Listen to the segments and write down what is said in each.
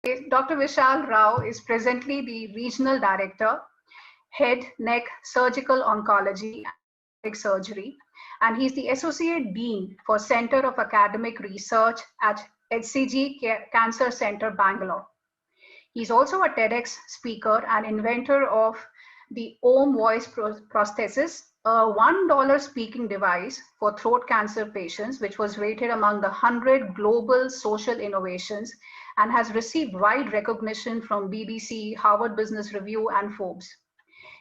Dr. Vishal Rao is presently the Regional Director, Head, Neck, Surgical Oncology and Cardiac Surgery, and he's the Associate Dean for Center of Academic Research at HCG Cancer Center, Bangalore. He's also a TEDx speaker and inventor of the Om Voice Prosthesis, a $1 speaking device for throat cancer patients, which was rated among the 100 global social innovations and has received wide recognition from BBC, Harvard Business Review, and Forbes.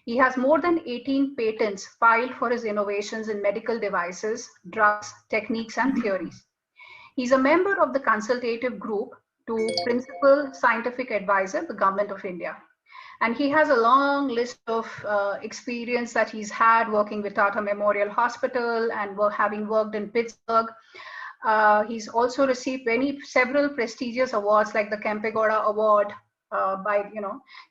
He has more than 18 patents filed for his innovations in medical devices, drugs, techniques, and theories. He's a member of the consultative group to Principal Scientific Advisor, the Government of India. And he has a long list of experience that he's had working with Tata Memorial Hospital and having worked in Pittsburgh. He's also received several prestigious awards like the Kempegowda Award by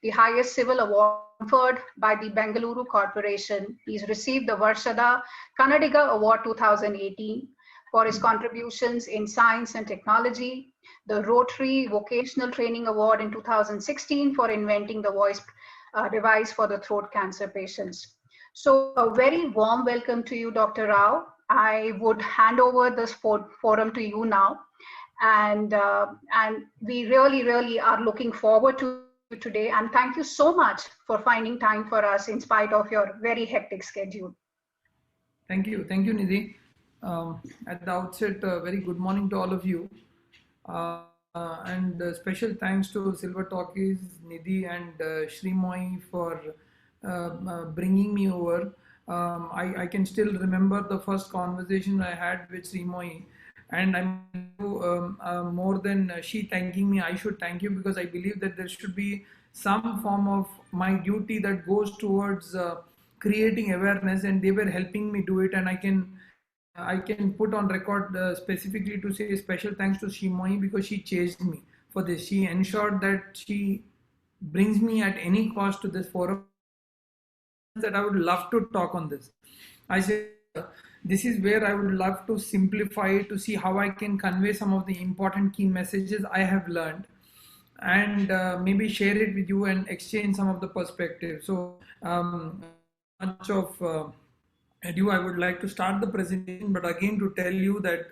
the highest civil award conferred by the Bengaluru Corporation. He's received the Varshada Kannadiga Award 2018 for his contributions in science and technology, the Rotary Vocational Training Award in 2016 for inventing the voice device for the throat cancer patients. So a very warm welcome to you, Dr. Rao. I would hand over this forum to you now. And we really are looking forward to you today. And thank you so much for finding time for us in spite of your very hectic schedule. Thank you, Nidhi. At the outset, very good morning to all of you. And special thanks to Silver Talkies, Nidhi and Srimoy for bringing me over. I can still remember the first conversation I had with Srimoy, and I'm more than she thanking me, I should thank you, because I believe that there should be some form of my duty that goes towards creating awareness, and they were helping me do it. And I can put on record specifically to say special thanks to Srimoy, because she chased me for this. She ensured that she brings me at any cost to this forum, that I would love to talk on this. I said, this is where I would love to simplify to see how I can convey some of the important key messages I have learned, and maybe share it with you and exchange some of the perspectives. So much of ado, I would like to start the presentation, but again to tell you that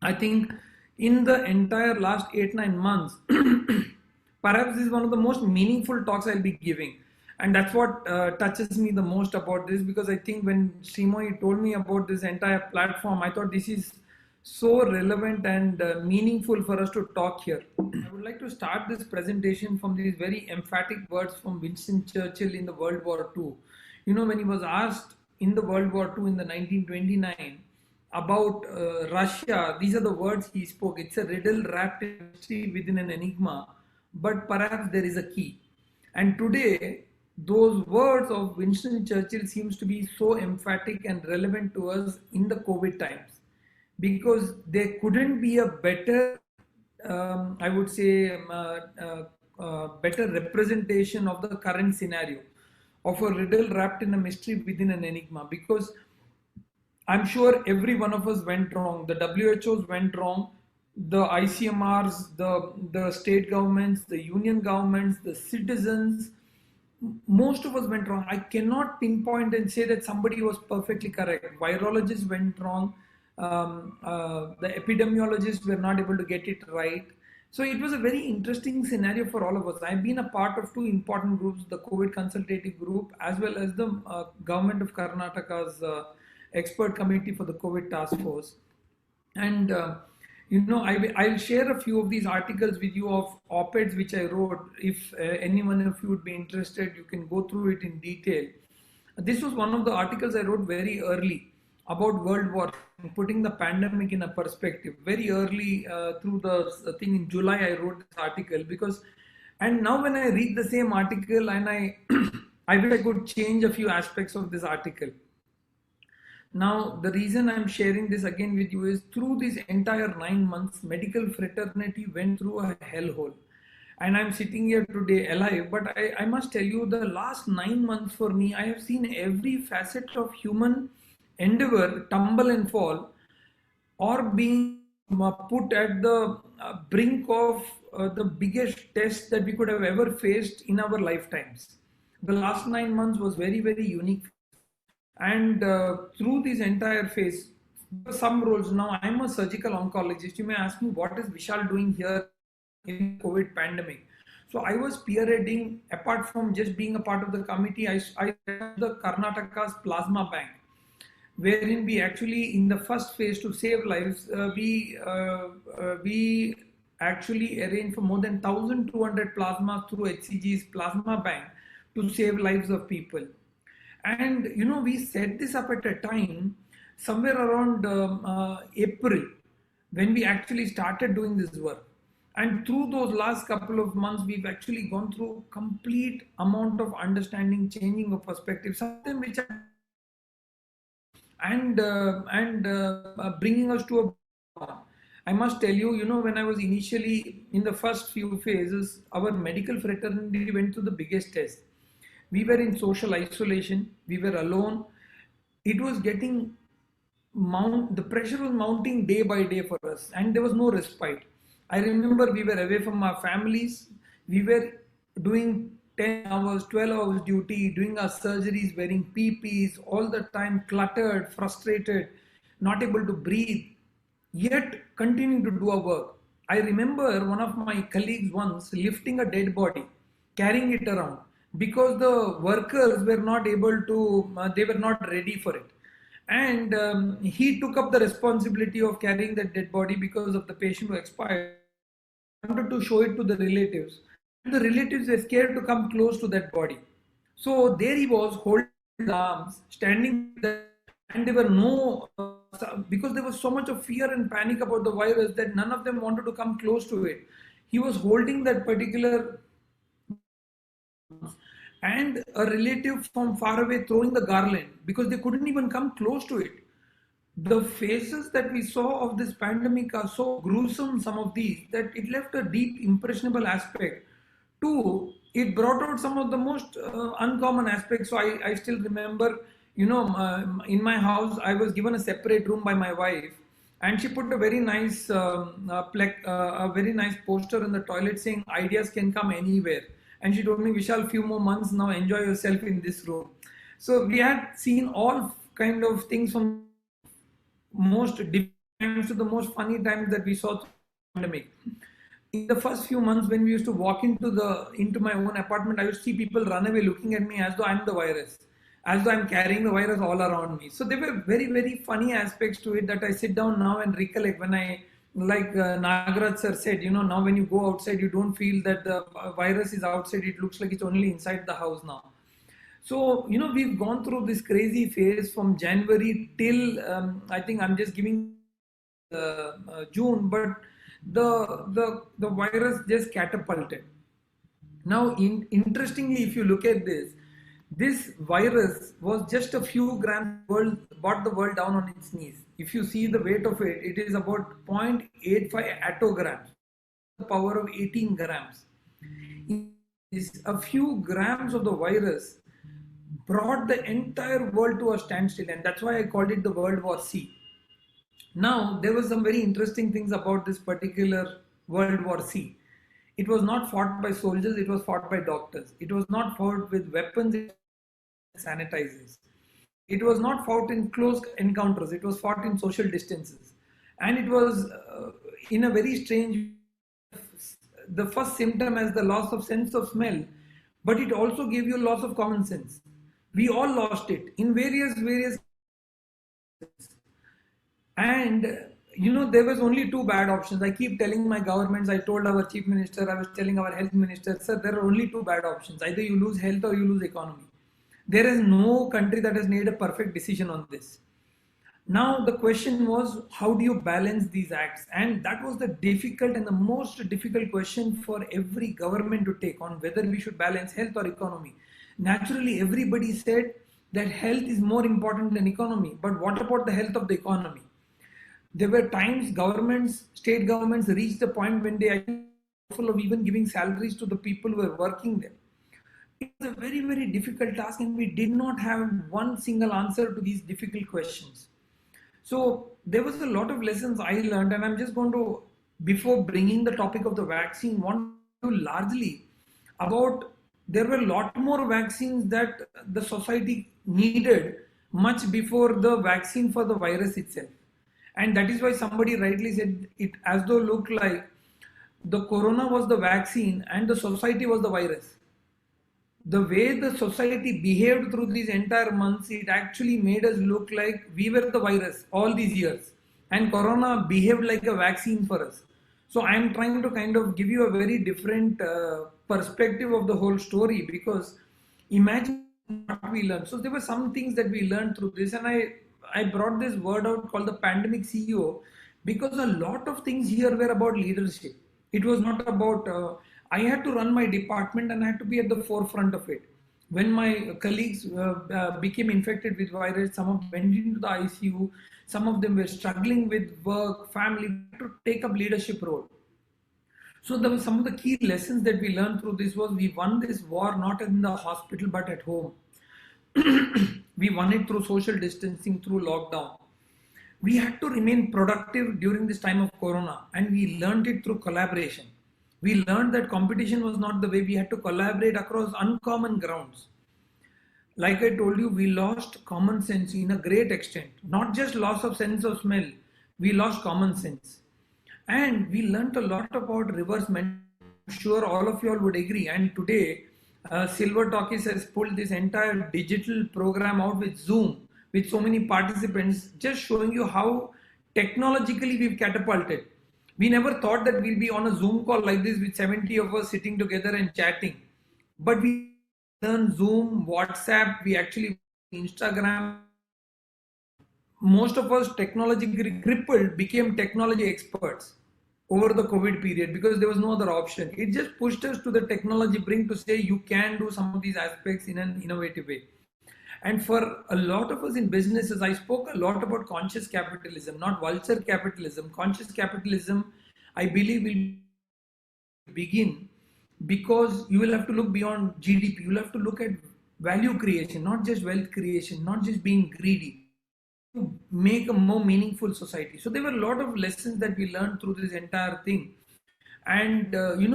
I think in the entire last 8-9 months, perhaps this is one of the most meaningful talks I'll be giving. And that's what touches me the most about this, because I think when Srimoy told me about this entire platform, I thought this is so relevant and meaningful for us to talk here. I would like to start this presentation from these very emphatic words from Winston Churchill in the World War II. You know, when he was asked in the World War II in the 1929 about Russia, these are the words he spoke. It's a riddle wrapped in history within an enigma, but perhaps there is a key. And today, those words of Winston Churchill seems to be so emphatic and relevant to us in the COVID times, because there couldn't be a better, I would say, better representation of the current scenario, of a riddle wrapped in a mystery within an enigma. Because I'm sure every one of us went wrong. The WHOs went wrong, the ICMRs, the state governments, the union governments, the citizens, most of us went wrong. I cannot pinpoint and say that somebody was perfectly correct. Virologists went wrong. The epidemiologists were not able to get it right. So it was a very interesting scenario for all of us. I've been a part of two important groups, the COVID consultative group, as well as the government of Karnataka's expert committee for the COVID task force. And I'll share a few of these articles with you of op-eds which I wrote. If anyone of you would be interested, you can go through it in detail. This was one of the articles I wrote very early about World War, putting the pandemic in a perspective. Very early through the thing in July, I wrote this article and now when I read the same article, and I wish I could change a few aspects of this article. Now, the reason I'm sharing this again with you is through these entire 9 months, medical fraternity went through a hellhole. And I'm sitting here today alive, but I must tell you, the last 9 months for me, I have seen every facet of human endeavor tumble and fall, or being put at the brink of the biggest test that we could have ever faced in our lifetimes. The last 9 months was very, very unique. And through this entire phase, some roles now, I'm a surgical oncologist. You may ask me, what is Vishal doing here in COVID pandemic? So I was spearheading, apart from just being a part of the committee, I set up the Karnataka's plasma bank, wherein we actually, in the first phase to save lives, we actually arranged for more than 1,200 plasmas through HCG's plasma bank to save lives of people. And we set this up at a time somewhere around April, when we actually started doing this work. And through those last couple of months, we've actually gone through complete amount of understanding, changing of perspective, something which and bringing us to a. I must tell you, when I was initially in the first few phases, our medical fraternity went through the biggest test. We were in social isolation. We were alone. It was getting the pressure was mounting day by day for us, and there was no respite. I remember we were away from our families. We were doing 10 hours, 12 hours duty, doing our surgeries, wearing PPs, all the time cluttered, frustrated, not able to breathe, yet continuing to do our work. I remember one of my colleagues once lifting a dead body, carrying it around, because the workers were not able to, they were not ready for it. And he took up the responsibility of carrying that dead body because of the patient who expired. He wanted to show it to the relatives. And the relatives were scared to come close to that body. So there he was, holding his arms, standing there, and there were no, because there was so much of fear and panic about the virus that none of them wanted to come close to it. He was holding that particular, and a relative from far away throwing the garland because they couldn't even come close to it. The faces that we saw of this pandemic are so gruesome, some of these, that it left a deep impressionable aspect. Two, it brought out some of the most uncommon aspects. So I still remember, in my house, I was given a separate room by my wife, and she put a very nice, a very nice poster in the toilet saying, "Ideas can come anywhere." And she told me, "Vishal, few more months now, enjoy yourself in this room." So we had seen all kind of things, from most difficult times to the most funny times that we saw through the pandemic. In the first few months, when we used to walk into my own apartment, I used to see people run away looking at me as though I'm the virus, as though I'm carrying the virus all around me. So there were very, very funny aspects to it that I sit down now and recollect when like Nagaraj sir said, now when you go outside, you don't feel that the virus is outside. It looks like it's only inside the house now. So, we've gone through this crazy phase from January till, I think I'm just giving June, but the virus just catapulted. Now, interestingly, if you look at this virus was just a few grams, brought the world down on its knees. If you see the weight of it, it is about 0.85 attograms, the power of 18 grams. Is a few grams of the virus brought the entire world to a standstill, and that's why I called it the World War C. Now, there were some very interesting things about this particular World War C. It was not fought by soldiers, it was fought by doctors. It was not fought with weapons, sanitizers. It was not fought in close encounters, it was fought in social distances. And it was in a very strange, the first symptom as the loss of sense of smell, but it also gave you loss of common sense. We all lost it in various, and there was only two bad options. I keep telling my governments, I told our chief minister, I was telling our health minister, sir, there are only two bad options. Either you lose health or you lose economy. There is no country that has made a perfect decision on this. Now the question was, how do you balance these acts? And that was the difficult and the most difficult question for every government to take on, whether we should balance health or economy. Naturally, everybody said that health is more important than economy. But what about the health of the economy? There were times governments, state governments reached a point when they are full of even giving salaries to the people who were working there. It was a very, very difficult task, and we did not have one single answer to these difficult questions. So there was a lot of lessons I learned, and I'm just going to, before bringing the topic of the vaccine, want to largely about there were a lot more vaccines that the society needed much before the vaccine for the virus itself. And that is why somebody rightly said it as though looked like the corona was the vaccine and the society was the virus. The way the society behaved through these entire months, it actually made us look like we were the virus all these years. And Corona behaved like a vaccine for us. So I'm trying to kind of give you a very different perspective of the whole story, because imagine what we learned. So there were some things that we learned through this, and I brought this word out called the pandemic CEO, because a lot of things here were about leadership. It was not about I had to run my department and I had to be at the forefront of it. When my colleagues became infected with virus, some of them went into the ICU, some of them were struggling with work, family, to take up leadership role. So there were some of the key lessons that we learned through this was we won this war not in the hospital but at home. We won it through social distancing, through lockdown. We had to remain productive during this time of corona, and we learned it through collaboration. We learned that competition was not the way. We had to collaborate across uncommon grounds. Like I told you, we lost common sense in a great extent. Not just loss of sense of smell, we lost common sense. And we learned a lot about reverse mentoring. I'm sure all of you all would agree. And today, Silver Talkies has pulled this entire digital program out with Zoom, with so many participants, just showing you how technologically we've catapulted. We never thought that we'll be on a Zoom call like this with 70 of us sitting together and chatting. But we learned Zoom, WhatsApp, we actually Instagram. Most of us technologically crippled became technology experts over the COVID period because there was no other option. It just pushed us to the technology brink to say you can do some of these aspects in an innovative way. And for a lot of us in businesses, I spoke a lot about conscious capitalism, not vulture capitalism. Conscious capitalism, I believe, will begin because you will have to look beyond GDP. You will have to look at value creation, not just wealth creation, not just being greedy, to make a more meaningful society. So there were a lot of lessons that we learned through this entire thing. And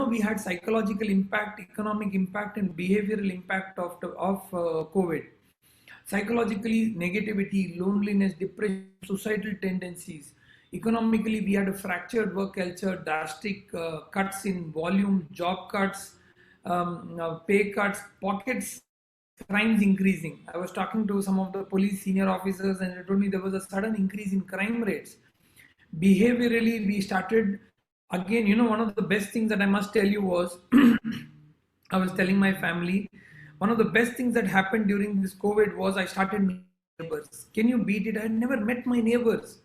we had psychological impact, economic impact, and behavioral impact of COVID. Psychologically, negativity, loneliness, depression, suicidal tendencies. Economically, we had a fractured work culture, drastic cuts in volume, job cuts, pay cuts, pockets, crimes increasing. I was talking to some of the police senior officers and they told me there was a sudden increase in crime rates. Behaviorally, we started, again, one of the best things that I must tell you was, I was telling my family, one of the best things that happened during this COVID was I started meeting neighbors. Can you beat it? I had never met my neighbors.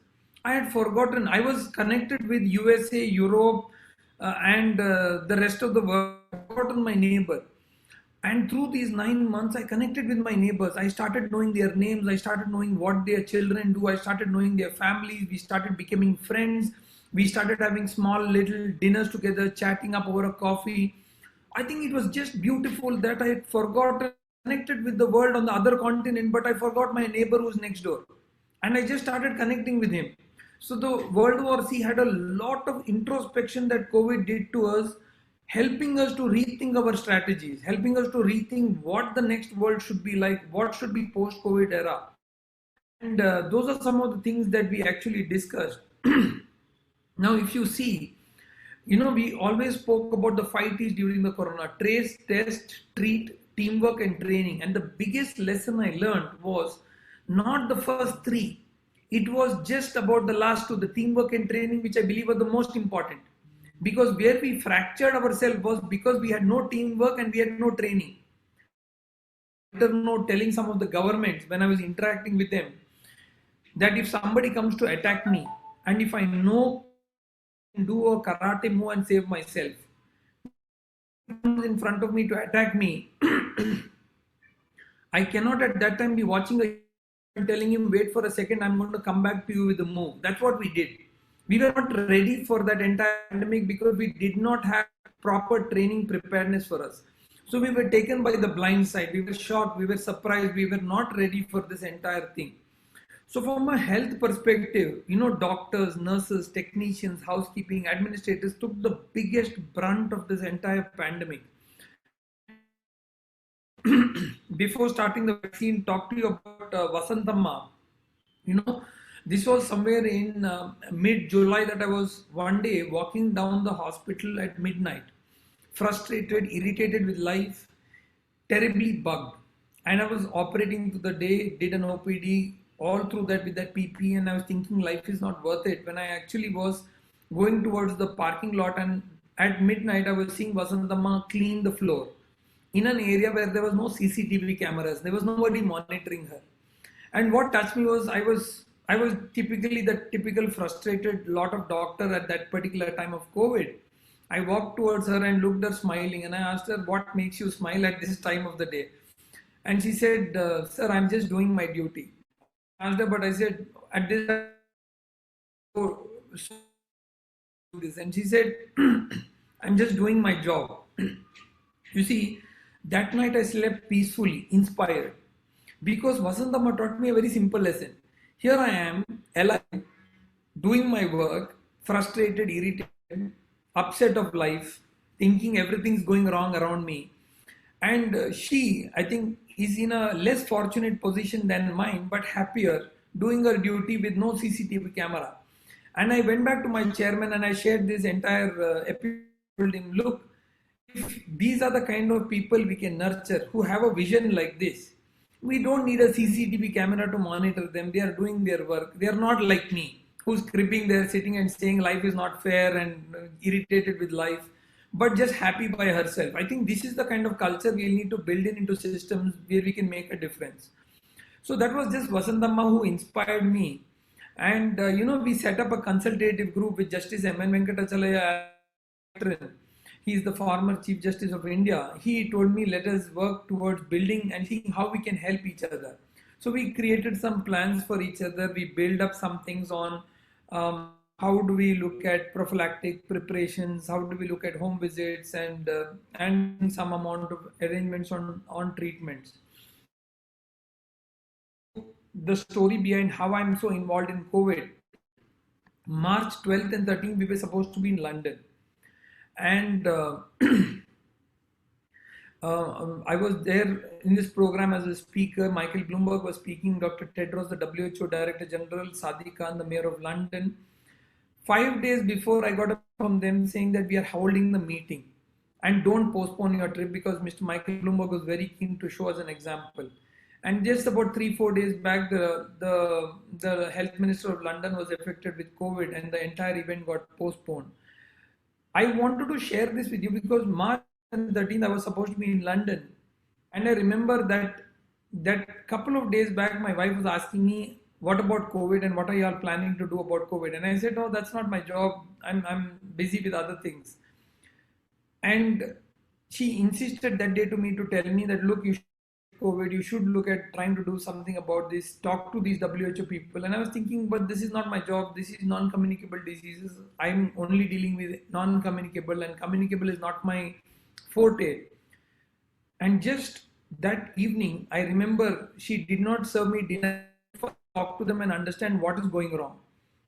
I had forgotten. I was connected with USA, Europe, and the rest of the world. I had forgotten my neighbor. And through these 9 months, I connected with my neighbors. I started knowing their names. I started knowing what their children do. I started knowing their families. We started becoming friends. We started having small little dinners together, chatting up over a coffee. I think it was just beautiful that I had forgotten, connected with the world on the other continent, but I forgot my neighbor who's next door. And I just started connecting with him. So the World War C had a lot of introspection that COVID did to us, helping us to rethink our strategies, helping us to rethink what the next world should be like, what should be post-COVID era. And those are some of the things that we actually discussed. Now, if you see, we always spoke about the 5 T's during the corona: trace, test, treat, teamwork, and training. And the biggest lesson I learned was not the first 3. It was just about the last 2, the teamwork and training, which I believe are the most important. Because where we fractured ourselves was because we had no teamwork and we had no training. Telling some of the governments when I was interacting with them that if somebody comes to attack me and if I know do a karate move and save myself, in front of me to attack me, I cannot at that time be watching and telling him, wait for a second, I'm going to come back to you with a move. That's what we did. We were not ready for that entire pandemic because we did not have proper training preparedness for us. So we were taken by the blind side. We were shocked. We were surprised. We were not ready for this entire thing. So from a health perspective, doctors, nurses, technicians, housekeeping, administrators took the biggest brunt of this entire pandemic. Before starting the vaccine, talk to you about Vasantamma. This was somewhere in mid-July that I was one day walking down the hospital at midnight, frustrated, irritated with life, terribly bugged. And I was operating through the day, did an OPD all through that with that PP, and I was thinking life is not worth it. When I actually was going towards the parking lot, and at midnight I was seeing Vasanthamma clean the floor in an area where there was no CCTV cameras. There was nobody monitoring her. And what touched me was I was typically the typical frustrated lot of doctor at that particular time of COVID. I walked towards her and looked her smiling, and I asked her, "What makes you smile at this time of the day?" And she said, "Sir, I'm just doing my duty." I asked her, but I said, "At this time, so this," and she said, "I'm just doing my job." You see, that night I slept peacefully, inspired, because Vasanthamma taught me a very simple lesson. Here I am, alive, doing my work, frustrated, irritated, upset of life, thinking everything's going wrong around me. And she, I think, is in a less fortunate position than mine, but happier, doing her duty with no CCTV camera. And I went back to my chairman and I shared this entire episode. Told him, look, if these are the kind of people we can nurture who have a vision like this, we don't need a CCTV camera to monitor them. They are doing their work. They are not like me, who's creeping there, sitting and saying life is not fair and irritated with life, but just happy by herself. I think this is the kind of culture we need to build into systems where we can make a difference. So that was just Vasanthamma who inspired me. And we set up a consultative group with Justice M.N. Venkatachalaya. He is the former Chief Justice of India. He told me, let us work towards building and seeing how we can help each other. So we created some plans for each other. We built up some things on how do we look at prophylactic preparations, how do we look at home visits, and some amount of arrangements on treatments. The story behind how I'm so involved in COVID. March 12th and 13th, we were supposed to be in London. And I was there in this program as a speaker. Michael Bloomberg was speaking, Dr. Tedros, the WHO Director General, Sadiq Khan, the Mayor of London. 5 days before, I got a from them saying that we are holding the meeting and don't postpone your trip, because Mr. Michael Bloomberg was very keen to show us an example. And just about 3-4 days back, the Health Minister of London was affected with COVID and the entire event got postponed. I wanted to share this with you because March 13th I was supposed to be in London, and I remember that couple of days back my wife was asking me, what about COVID and what are you all planning to do about COVID? And I said, no, that's not my job. I'm busy with other things. And she insisted that day to me to tell me that, look, you should COVID, you should look at trying to do something about this, talk to these WHO people. And I was thinking, but this is not my job. This is non-communicable diseases. I'm only dealing with non-communicable, and communicable is not my forte. And just that evening, I remember she did not serve me dinner. Talk to them and understand what is going wrong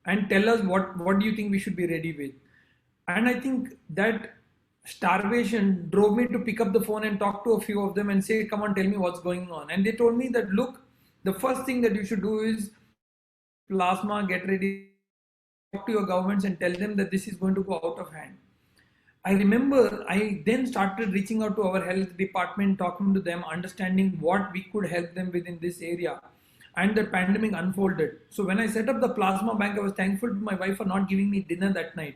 and tell us what do you think we should be ready with. And I think that starvation drove me to pick up the phone and talk to a few of them and say, come on, tell me what's going on. And they told me that, look, the first thing that you should do is plasma, get ready, talk to your governments and tell them that this is going to go out of hand. I remember I then started reaching out to our health department, talking to them, understanding what we could help them with in this area. And the pandemic unfolded. So when I set up the plasma bank, I was thankful to my wife for not giving me dinner that night,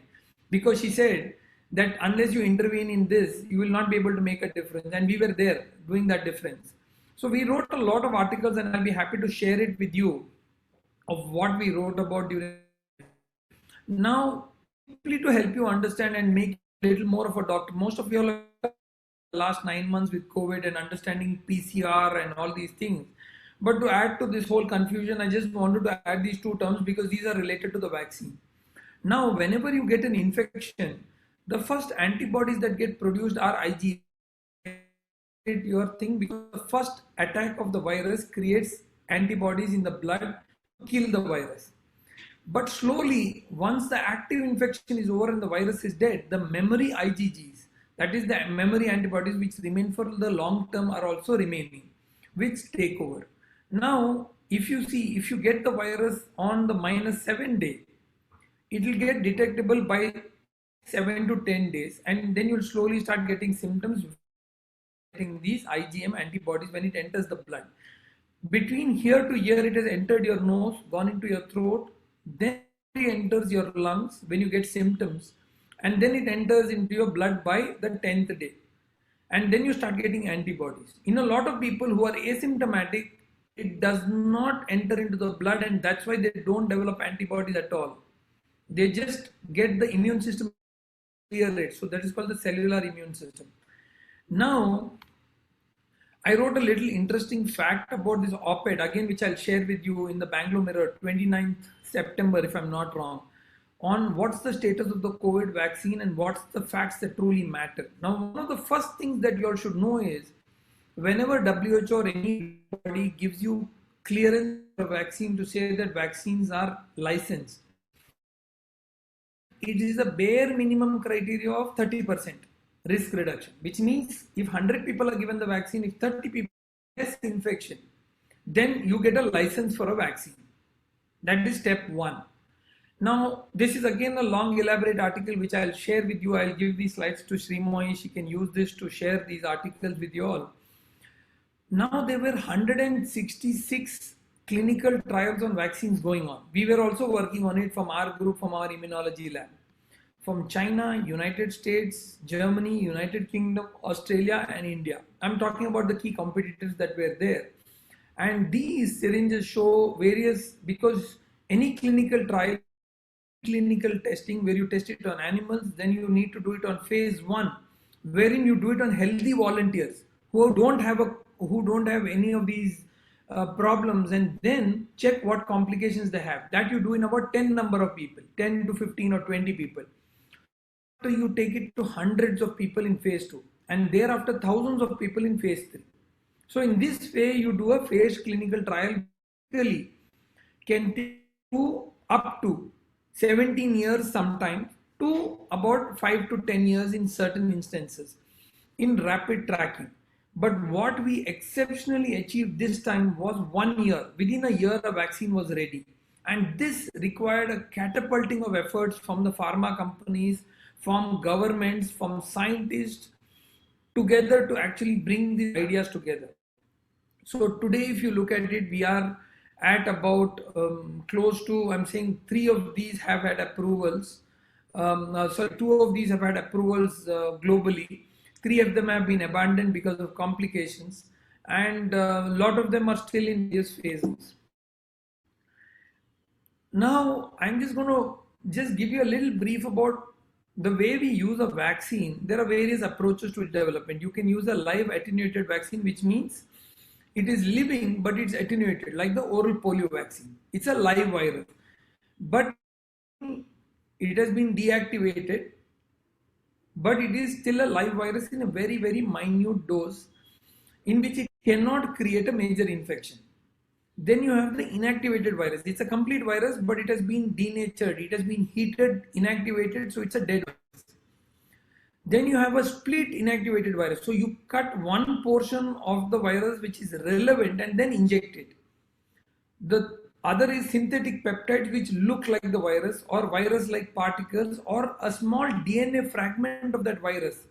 because she said that unless you intervene in this, you will not be able to make a difference. And we were there doing that difference. So we wrote a lot of articles, and I'll be happy to share it with you of what we wrote about during. Now, simply to help you understand and make a little more of a doctor. Most of you all have last 9 months with COVID and understanding PCR and all these things. But to add to this whole confusion, I just wanted to add these two terms because these are related to the vaccine. Now, whenever you get an infection, the first antibodies that get produced are IgG. Your thing, because the first attack of the virus creates antibodies in the blood kill the virus. But slowly, once the active infection is over and the virus is dead, the memory IgGs, that is the memory antibodies which remain for the long term, are also remaining, which take over. Now, if you see, if you get the virus on the -7 day, it will get detectable by 7 to 10 days, and then you'll slowly start getting symptoms, getting these IgM antibodies when it enters the blood. Between here to here, it has entered your nose, gone into your throat, then it enters your lungs when you get symptoms, and then it enters into your blood by the 10th day. And then you start getting antibodies. In a lot of people who are asymptomatic, it does not enter into the blood, and that's why they don't develop antibodies at all. They just get the immune system clear it. So that is called the cellular immune system. Now, I wrote a little interesting fact about this op-ed again, which I'll share with you in the Bangalore Mirror, 29th September, if I'm not wrong, on what's the status of the COVID vaccine and what's the facts that truly matter. Now, one of the first things that you all should know is whenever WHO or anybody gives you clearance for a vaccine to say that vaccines are licensed, it is a bare minimum criteria of 30% risk reduction, which means if 100 people are given the vaccine, if 30 people less infection, then you get a license for a vaccine. That is step one. Now, this is again a long elaborate article which I'll share with you. I'll give these slides to Srimoy. She can use this to share these articles with you all. Now, there were 166 clinical trials on vaccines going on. We were also working on it from our group, from our immunology lab. From China, United States, Germany, United Kingdom, Australia, and India. I'm talking about the key competitors that were there. And these syringes show various, because any clinical trial, clinical testing where you test it on animals, then you need to do it on phase 1, wherein you do it on healthy volunteers who don't have any of these problems, and then check what complications they have. That you do in about 10 number of people, 10 to 15 or 20 people. You take it to hundreds of people in phase 2, and thereafter thousands of people in phase 3. So in this way, you do a phased clinical trial, can take you up to 17 years sometimes to about 5 to 10 years in certain instances in rapid tracking. But what we exceptionally achieved this time was 1 year. Within a year, a vaccine was ready. And this required a catapulting of efforts from the pharma companies, from governments, from scientists together to actually bring these ideas together. So today, if you look at it, we are at about close to, I'm saying 3 of these have had approvals. So 2 of these have had approvals globally. 3 of them have been abandoned because of complications, and a lot of them are still in various phases. Now, I'm just going to give you a little brief about the way we use a vaccine. There are various approaches to its development. You can use a live attenuated vaccine, which means it is living, but it's attenuated, like the oral polio vaccine. It's a live virus, but it has been deactivated, but it is still a live virus in a very, very minute dose in which it cannot create a major infection. Then you have the inactivated virus. It's a complete virus, but it has been denatured. It has been heated, inactivated, so it's a dead virus. Then you have a split inactivated virus. So you cut one portion of the virus which is relevant and then inject it. The other is synthetic peptides which look like the virus, or virus-like particles, or a small DNA fragment of that virus.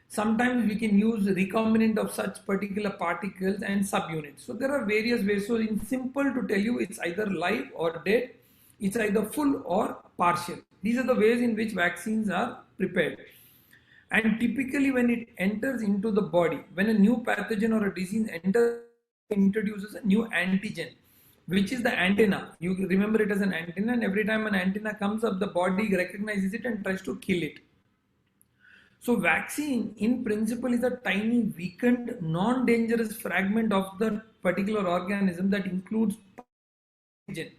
Sometimes we can use recombinant of such particular particles and subunits. So there are various ways. So in simple to tell you, it's either live or dead. It's either full or partial. These are the ways in which vaccines are prepared. And typically when it enters into the body, when a new pathogen or a disease enters, it introduces a new antigen, which is the antenna. You remember it as an antenna, and every time an antenna comes up, the body recognizes it and tries to kill it. So vaccine in principle is a tiny weakened non-dangerous fragment of the particular organism that includes pathogen,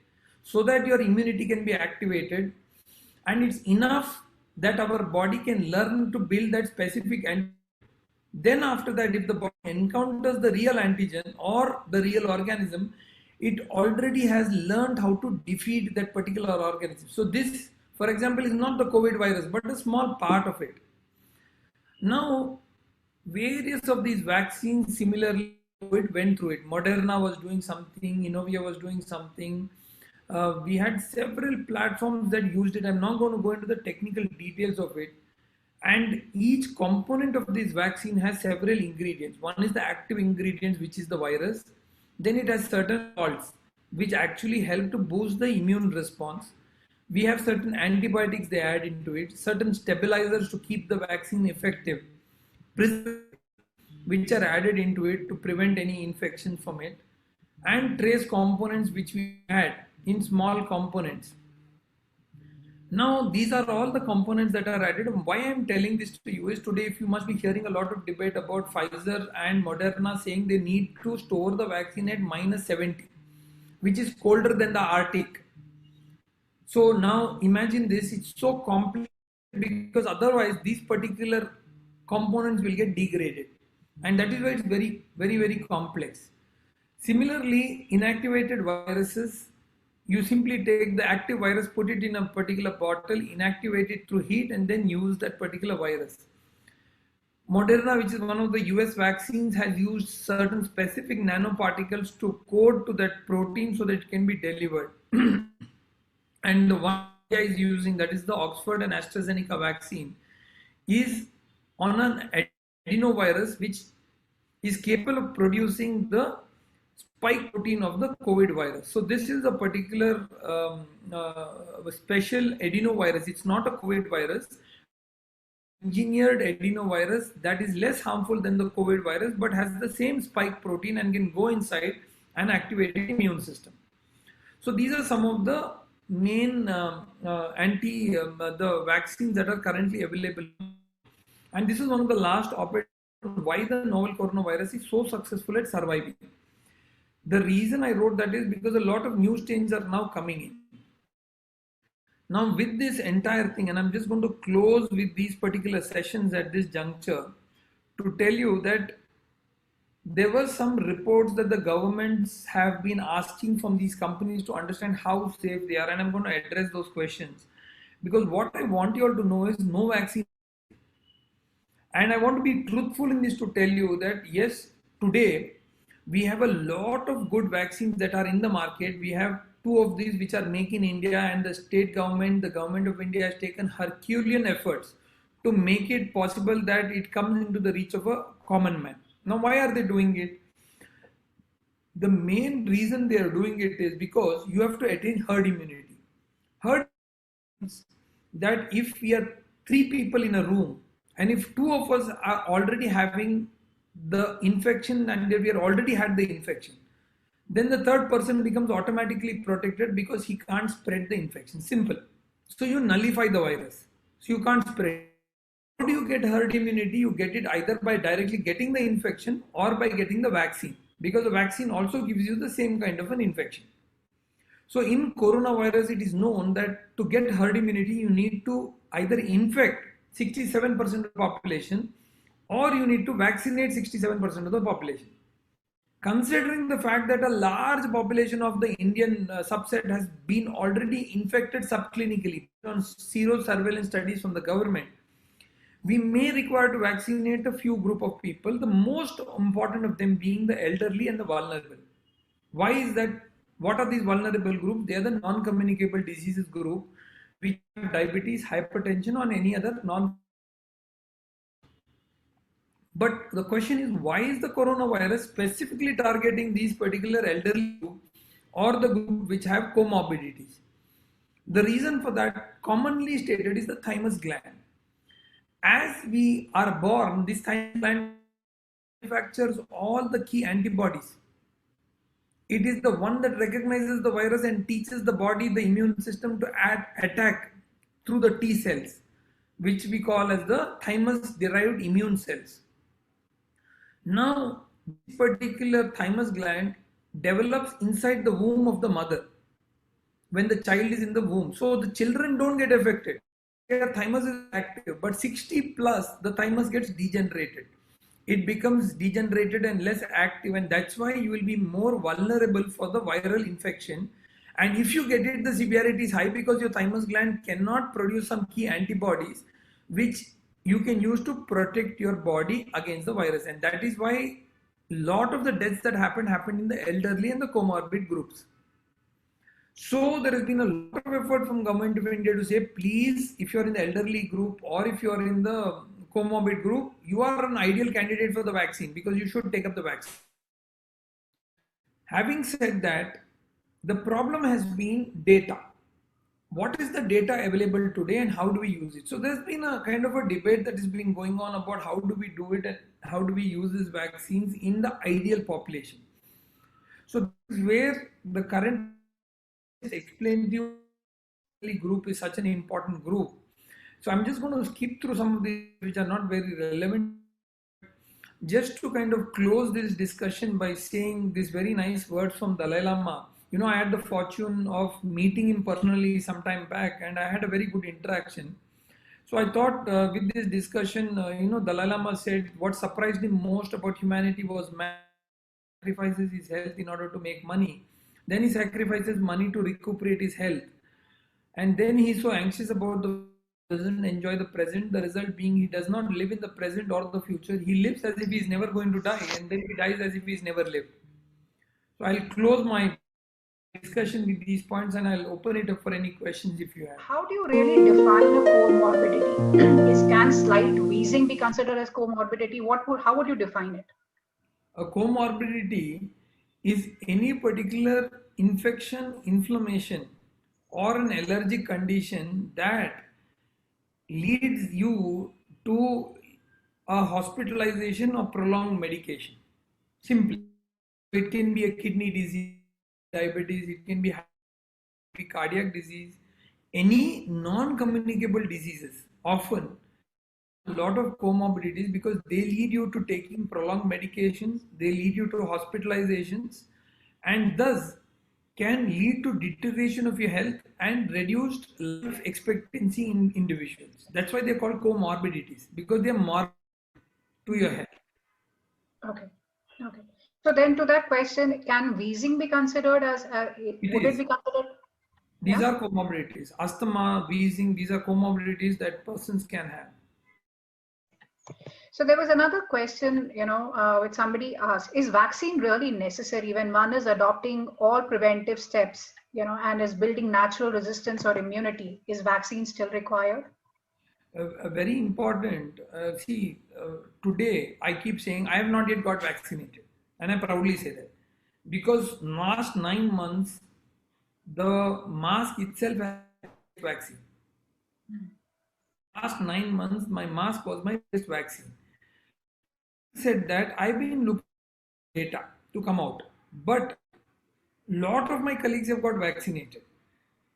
so that your immunity can be activated, and it's enough that our body can learn to build that specific antigen. Then after that, if the body encounters the real antigen or the real organism, it already has learned how to defeat that particular organism. So this, for example, is not the COVID virus, but a small part of it. Now, various of these vaccines similarly went through it. Moderna was doing something, Inovia was doing something. We had several platforms that used it. I'm not going to go into the technical details of it. And each component of this vaccine has several ingredients. One is the active ingredients, which is the virus. Then it has certain salts, which actually help to boost the immune response. We have certain antibiotics they add into it, certain stabilizers to keep the vaccine effective, which are added into it to prevent any infection from it, and trace components which we add in small components. Now, these are all the components that are added. Why I'm telling this to you is today, if you must be hearing a lot of debate about Pfizer and Moderna saying they need to store the vaccine at -70, which is colder than the Arctic. So now imagine this, it's so complex because otherwise these particular components will get degraded. And that is why it's very, very, very complex. Similarly, inactivated viruses, you simply take the active virus, put it in a particular bottle, inactivate it through heat, and then use that particular virus. Moderna, which is one of the US vaccines, has used certain specific nanoparticles to code to that protein so that it can be delivered. And the one India is using, that is the Oxford and AstraZeneca vaccine, is on an adenovirus which is capable of producing the spike protein of the COVID virus. So this is a particular special adenovirus. It's not a COVID virus. Engineered adenovirus that is less harmful than the COVID virus, but has the same spike protein and can go inside and activate the immune system. So these are some of the main the vaccines that are currently available. And this is one of the last operations why the novel coronavirus is so successful at surviving. The reason I wrote that is because a lot of new strains are now coming in. Now with this entire thing, and I'm just going to close with these particular sessions at this juncture to tell you that there were some reports that the governments have been asking from these companies to understand how safe they are, and I'm going to address those questions because what I want you all to know is no vaccine. And I want to be truthful in this to tell you that yes, today we have a lot of good vaccines that are in the market. We have two of these which are made in India, and the state government, the government of India has taken Herculean efforts to make it possible that it comes into the reach of a common man. Now, why are they doing it? The main reason they are doing it is because you have to attain herd immunity. Herd means that if we are 3 people in a room, and if 2 of us are already having the infection and we have already had the infection, then the third person becomes automatically protected because he can't spread the infection. Simple. So you nullify the virus. So you can't spread. How do you get herd immunity? You get it either by directly getting the infection or by getting the vaccine, because the vaccine also gives you the same kind of an infection. So in coronavirus, it is known that to get herd immunity, you need to either infect 67% of the population or you need to vaccinate 67% of the population. Considering the fact that a large population of the Indian subset has been already infected subclinically on zero surveillance studies from the government, we may require to vaccinate a few group of people, the most important of them being the elderly and the vulnerable. Why is that? What are these vulnerable groups? They are the non-communicable diseases group, which have diabetes, hypertension, or any other non. But the question is, why is the coronavirus specifically targeting these particular elderly group or the group which have comorbidities? The reason for that, commonly stated, is the thymus gland. As we are born, this thymus gland manufactures all the key antibodies. It is the one that recognizes the virus and teaches the body, the immune system, to attack through the T cells, which we call as the thymus-derived immune cells. Now, this particular thymus gland develops inside the womb of the mother when the child is in the womb. So the children don't get affected. Their thymus is active, but 60 plus, the thymus gets degenerated. it becomes degenerated and less active, and that's why you will be more vulnerable for the viral infection. And if you get it, the severity is high because your thymus gland cannot produce some key antibodies which you can use to protect your body against the virus. And that is why a lot of the deaths that happened in the elderly and the comorbid groups. So there has been a lot of effort from Government of India to say, please, if you're in the elderly group or if you're in the comorbid group, you are an ideal candidate for the vaccine because you should take up the vaccine. Having said that, the problem has been data. What is the data available today and how do we use it? So there's been a kind of a debate that has been going on about how do we do it and how do we use these vaccines in the ideal population. So this is where the current explained to you group is such an important group. So I'm just going to skip through some of these which are not very relevant, just to kind of close this discussion by saying this very nice words from Dalai Lama. You know, I had the fortune of meeting him personally some time back and I had a very good interaction. So I thought with this discussion, Dalai Lama said what surprised him most about humanity was man sacrifices his health in order to make money. Then he sacrifices money to recuperate his health. And then he's so anxious about the doesn't enjoy the present, the result being he does not live in the present or the future. He lives as if he's never going to die, and then he dies as if he's never lived. So I'll close my discussion with these points and I'll open it up for any questions if you have. How do you really define a comorbidity? Can slight wheezing be considered as comorbidity? How would you define it? A comorbidity is any particular infection, inflammation, or an allergic condition that leads you to a hospitalization or prolonged medication. Simply, it can be a kidney disease, diabetes, it can be cardiac disease, any non-communicable diseases. Often, a lot of comorbidities because they lead you to taking prolonged medications, they lead you to hospitalizations, and thus can lead to deterioration of your health and reduced life expectancy in individuals. That's why they're called comorbidities because they're morbid to your health. Okay. So then to that question, can wheezing be considered as, would it be considered? These are comorbidities. Asthma, wheezing, these are comorbidities that persons can have. So there was another question, which somebody asked, is vaccine really necessary when one is adopting all preventive steps, and is building natural resistance or immunity? Is vaccine still required? Very important. Today I keep saying I have not yet got vaccinated, and I proudly say that because last 9 months the mask itself has vaccine. Last 9 months my mask was my best vaccine. Said that I've been looking at data to come out, but lot of my colleagues have got vaccinated.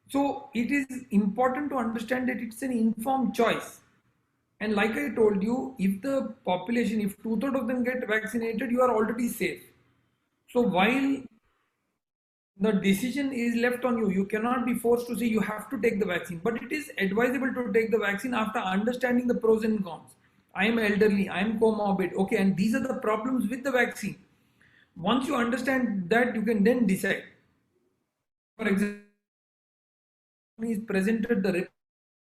So it is important to understand that it's an informed choice. And like I told you, if the population, if 2/3 of them get vaccinated, you are already safe. So while the decision is left on you, you cannot be forced to say you have to take the vaccine, but it is advisable to take the vaccine after understanding the pros and cons. I am elderly, I am comorbid, okay, and these are the problems with the vaccine. Once you understand that, you can then decide. For example, is presented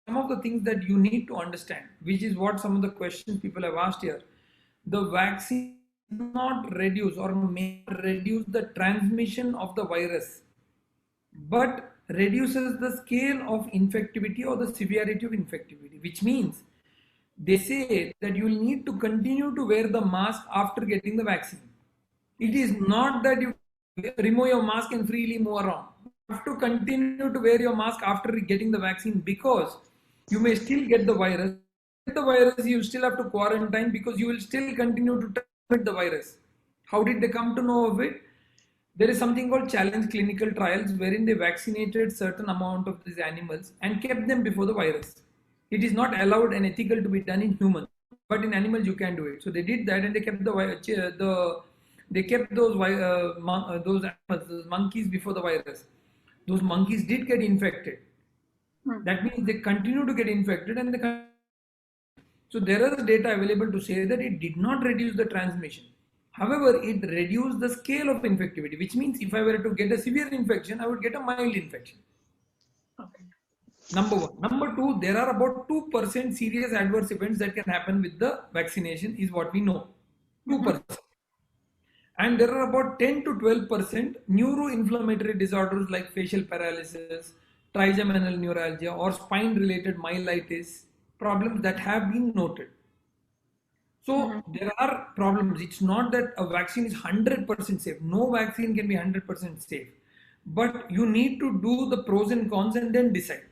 some of the things that you need to understand, which is what some of the questions people have asked here. The vaccine does not reduce or may reduce the transmission of the virus, but reduces the scale of infectivity or the severity of infectivity, which means they say that you will need to continue to wear the mask after getting the vaccine. It is not that you remove your mask and freely move around. You have to continue to wear your mask after getting the vaccine because you may still get the virus. Get the virus, you still have to quarantine because you will still continue to transmit the virus. How did they come to know of it? There is something called challenge clinical trials wherein they vaccinated certain amount of these animals and kept them before the virus. It is not allowed and ethical to be done in humans, but in animals you can do it. So they did that and they kept those animals, those monkeys before the virus. Those monkeys did get infected. That means they continue to get infected and So there is data available to say that it did not reduce the transmission. However, it reduced the scale of infectivity, which means if I were to get a severe infection, I would get a mild infection. Okay. Number one. Number two, there are about 2% serious adverse events that can happen with the vaccination, is what we know. 2%. And there are about 10 to 12% neuroinflammatory disorders like facial paralysis, trigeminal neuralgia, or spine related myelitis problems that have been noted. So there are problems. It's not that a vaccine is 100% safe. No vaccine can be 100% safe. But you need to do the pros and cons and then decide.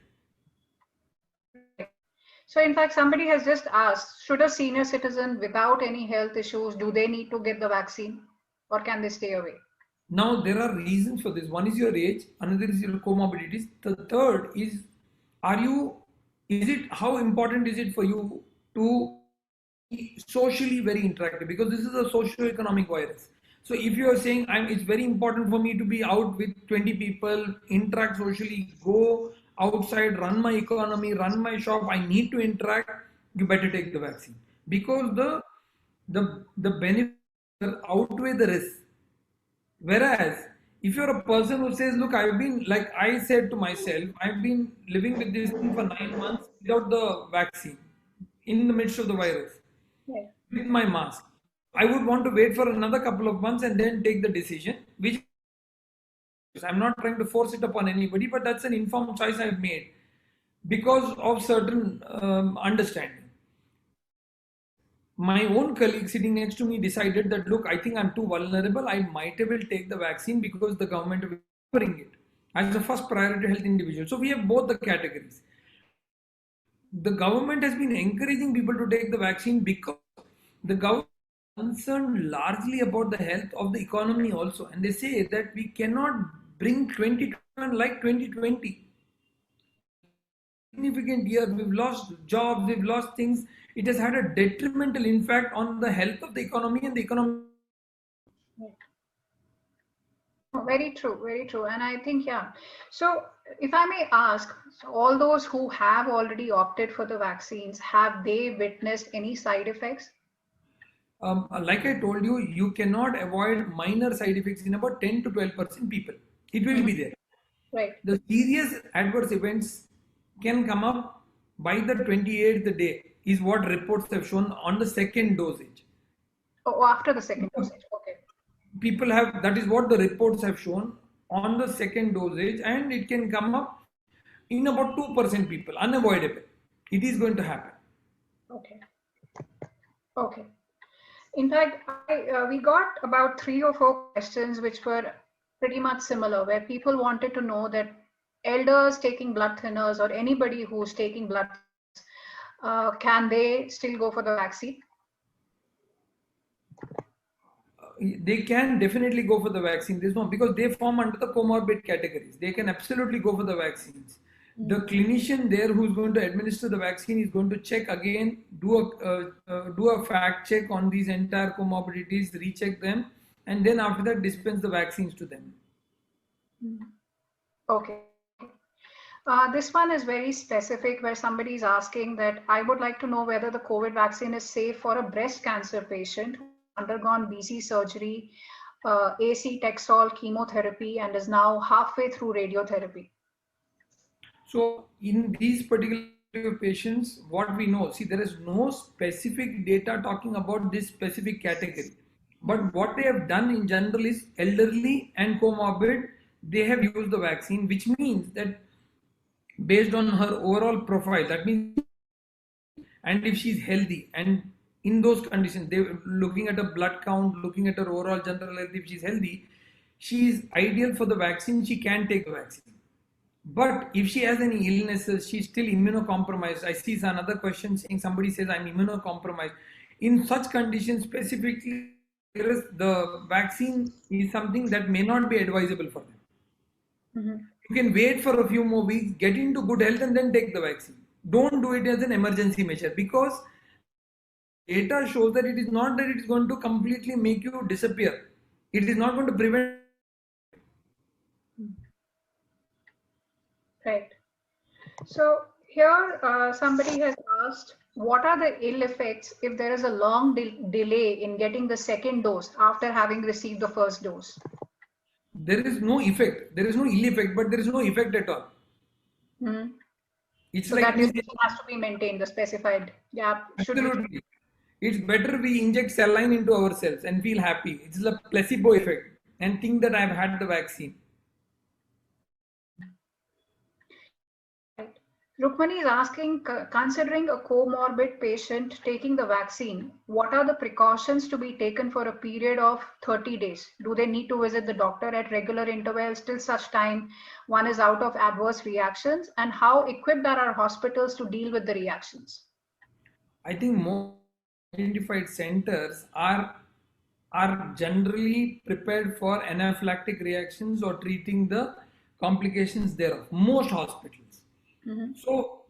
So in fact, somebody has just asked, should a senior citizen without any health issues, do they need to get the vaccine or can they stay away? Now, there are reasons for this. One is your age, another is your comorbidities. The third is, how important is it for you to be socially very interactive? Because this is a socio-economic virus. So if you are saying, it's very important for me to be out with 20 people, interact socially, go outside, run my economy, run my shop, I need to interact, you better take the vaccine. Because the benefits outweigh the risk. Whereas, if you're a person who says, look, like I said to myself, I've been living with this thing for 9 months without the vaccine, in the midst of the virus, Yeah. with my mask. I would want to wait for another couple of months and then take the decision, which I'm not trying to force it upon anybody, but that's an informed choice I've made because of certain understanding. My own colleague sitting next to me decided that, look, I think I'm too vulnerable. I might as well take the vaccine because the government will bring it as a first priority health individual. So we have both the categories. The government has been encouraging people to take the vaccine because the government is concerned largely about the health of the economy also. And they say that we cannot bring 2021 like 2020. Significant year, we've lost jobs, we've lost things. It has had a detrimental impact on the health of the economy and the economy. Very true, very true. And I think, yeah. So if I may ask, so all those who have already opted for the vaccines, have they witnessed any side effects? Like I told you, you cannot avoid minor side effects in about 10 to 12% people. It will be there. Right. The serious adverse events can come up by the 28th day, is what reports have shown on the second dosage. Oh, after the second dosage. Okay. People have, that is what the reports have shown on the second dosage, and it can come up in about 2% people, unavoidable. It is going to happen. Okay. Okay. In fact, we got about 3 or 4 questions which were pretty much similar, where people wanted to know that elders taking blood thinners or anybody who's taking blood, can they still go for the vaccine? They can definitely go for the vaccine. There's no, because they form under the comorbid categories. They can absolutely go for the vaccines. The clinician there who's going to administer the vaccine is going to check again, do a fact check on these entire comorbidities, recheck them, and then after that dispense the vaccines to them. Okay. This one is very specific, where somebody is asking that I would like to know whether the COVID vaccine is safe for a breast cancer patient who has undergone BC surgery, AC Taxol chemotherapy, and is now halfway through radiotherapy. So in these particular patients, what we know, see, there is no specific data talking about this specific category. But what they have done in general is elderly and comorbid, they have used the vaccine, which means that based on her overall profile, that means, and if she's healthy, and in those conditions, they looking at a blood count, looking at her overall general health, if she's healthy, she is ideal for the vaccine, she can take the vaccine. But if she has any illnesses, she's still immunocompromised. I see another question saying, somebody says I'm immunocompromised. In such conditions, specifically, the vaccine is something that may not be advisable for them. You can wait for a few more weeks, get into good health, and then take the vaccine. Don't do it as an emergency measure, because data shows that it is not that it is going to completely make you disappear. It is not going to prevent. Right. So here somebody has asked, what are the ill effects if there is a long delay in getting the second dose after having received the first dose? There is no effect. There is no ill effect, but there is no effect at all. Hmm. It's So like that me duration saying, has to be maintained. The specified gap should be. absolutely. It's better we inject saline into ourselves and feel happy. It's a placebo effect and think that I've had the vaccine. Right. Rukmani is asking, considering a comorbid patient taking the vaccine, what are the precautions to be taken for a period of 30 days? Do they need to visit the doctor at regular intervals till such time one is out of adverse reactions? And how equipped are our hospitals to deal with the reactions? I think more identified centers are generally prepared for anaphylactic reactions or treating the complications thereof. Most hospitals. Mm-hmm. So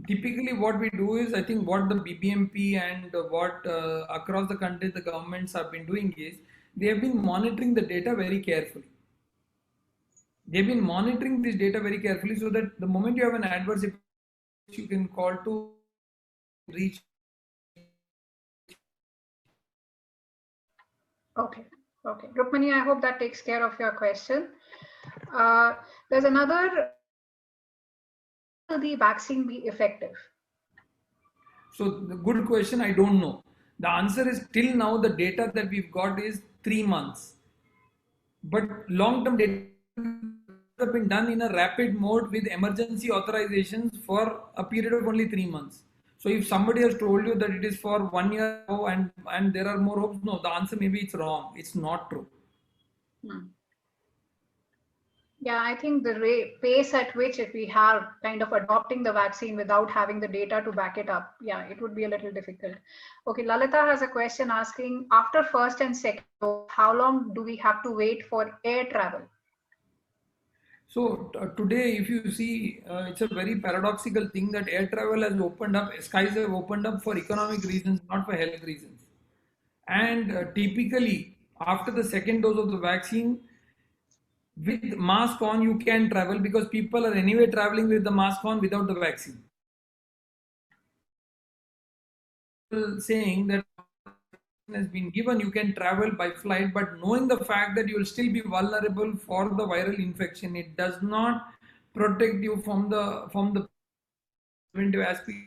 typically, what we do is, I think what the BBMP and what across the country the governments have been doing is they have been monitoring the data very carefully. They've been monitoring this data very carefully so that the moment you have an adverse effect, you can call to reach. Okay. Okay. Rukmani, I hope that takes care of your question. There's another, will the vaccine be effective? So the good question, I don't know. The answer is till now the data that we've got is 3 months. But long-term data have been done in a rapid mode with emergency authorizations for a period of only 3 months. So if somebody has told you that it is for 1 year and there are more hopes, no, the answer maybe it's wrong. It's not true. Hmm. Yeah, I think the pace at which if we have kind of adopting the vaccine without having the data to back it up, yeah, it would be a little difficult. Okay, Lalita has a question asking, after first and second dose, how long do we have to wait for air travel? So today, if you see, it's a very paradoxical thing that air travel has opened up, skies have opened up for economic reasons, not for health reasons. And typically, after the second dose of the vaccine, with mask on, you can travel because people are anyway traveling with the mask on without the vaccine. Saying that has been given, you can travel by flight, but knowing the fact that you will still be vulnerable for the viral infection, it does not protect you from the preventive aspect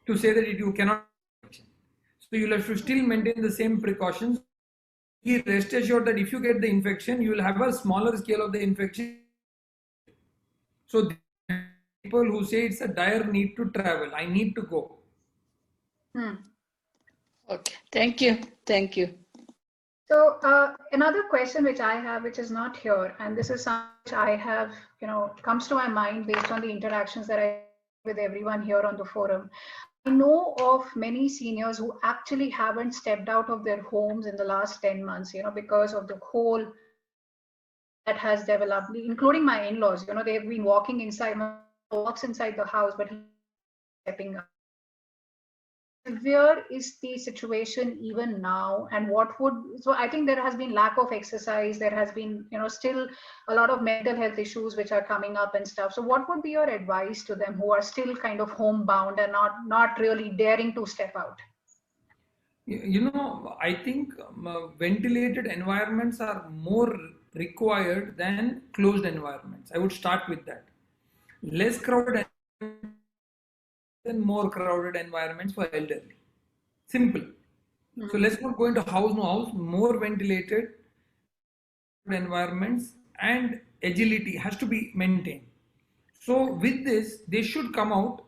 to say that you cannot. So you'll have to still maintain the same precautions. Rest assured that if you get the infection, you will have a smaller scale of the infection. So people who say it's a dire need to travel, I need to go. Okay, thank you. Thank you. So another question which I have, which is not here, and this is something which I have, comes to my mind based on the interactions that I have with everyone here on the forum. I know of many seniors who actually haven't stepped out of their homes in the last 10 months, because of the whole that has developed, including my in-laws. They've been walking inside, walks inside the house, but stepping out. Where is the situation even now, and so I think there has been lack of exercise, there has been still a lot of mental health issues which are coming up and stuff. So what would be your advice to them who are still kind of homebound and not really daring to step out? I think ventilated environments are more required than closed environments. I would start with that. Less crowded than more crowded environments for elderly. Simple. Mm-hmm. So let's not go into house, no house, more ventilated environments, and agility has to be maintained. So with this, they should come out,